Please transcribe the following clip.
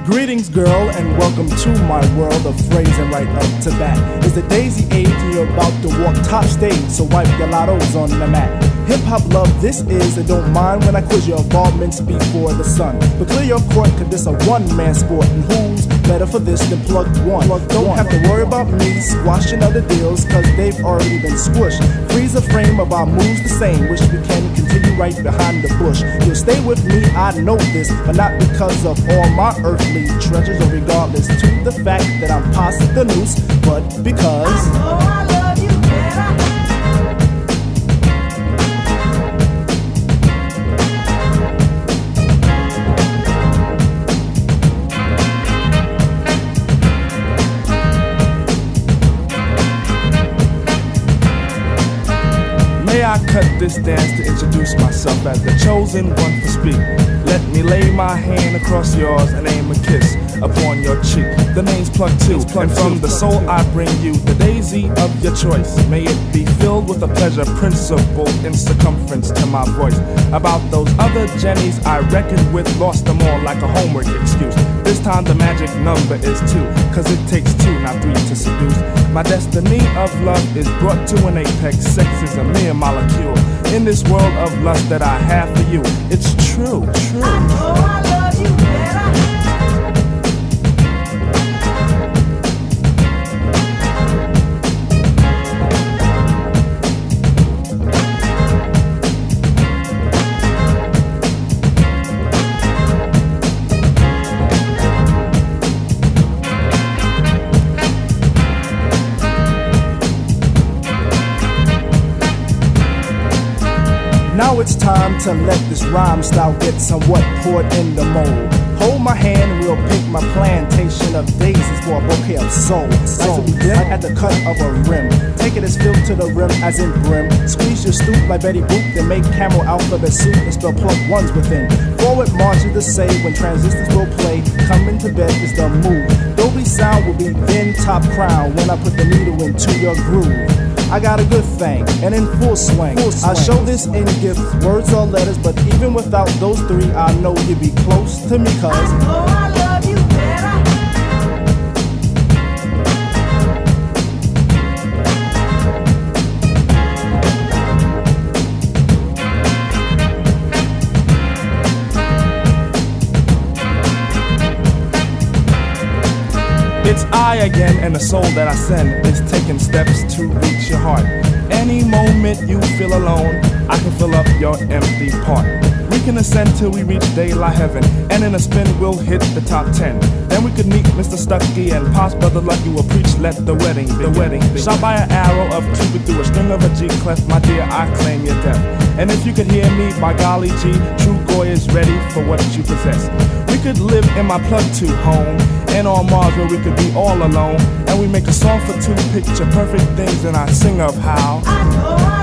Greetings, girl, and welcome to my world of phrasing. Right up to that is the daisy age, and you're about to walk top stage, so wipe your lottos on the mat. Hip-hop love this is, and don't mind when I quiz your involvements before the sun. But clear your court, cause this a one-man sport, and who's better for this than plug one? Don't have to worry about me squashing other deals, cause they've already been squished. Freeze a frame of our moves the same, wish we can continue right behind the bush. You'll stay with me, I know this, but not because of all my earthly treasures, or regardless to the fact that I'm past the noose, but because I know I love you better. May I cut this dance to introduce myself as the chosen one for speak. Let me lay my hand across yours and aim a kiss upon your cheek. The name's Plug 2, and from the soul I bring you the daisy of your choice. May it be filled with a pleasure principle in circumference to my voice. About those other Jennies I reckoned with, lost them all like a homework excuse. This time the magic number is 2, cause it takes 2, not 3 to seduce. My destiny of love is brought to an apex. Sex is a mere molecule in this world of lust that I have for you. It's true. I know I love you better. Now it's time to let this rhyme style get somewhat poured in the mold. Hold my hand and we'll pick my plantation of daisies for a bouquet of soul. Like to begin at the cut of a rim. Take it as filled to the rim as in brim. Squeeze your stoop like Betty Boop, then make camel alphabet soup and spell plug ones within. Forward march is the say when transistors will play. Coming to bed is the move. Dolby sound will be then top crown when I put the needle into your groove. I got a good thing, and in full swing. I show this in gifts, words or letters, but even without those 3, I know you'd be close to me, cause I know I love you better. It's I again, and the soul that I send is taking steps to reach your heart. Any moment you feel alone, I can fill up your empty part. We can ascend till we reach daylight heaven, and in a spin we'll hit the top 10. Then we could meet Mr. Stucky and Pops Brother Lucky will preach, let the wedding be. Shot by an arrow of Cupid through a string of a G clef, my dear, I claim your death. And if you could hear me, by golly G, true Goy is ready for what you possess. We could live in my Plug 2 home, and on Mars where we could be all alone. And we make a song for 2, picture perfect things, and I sing of how I know I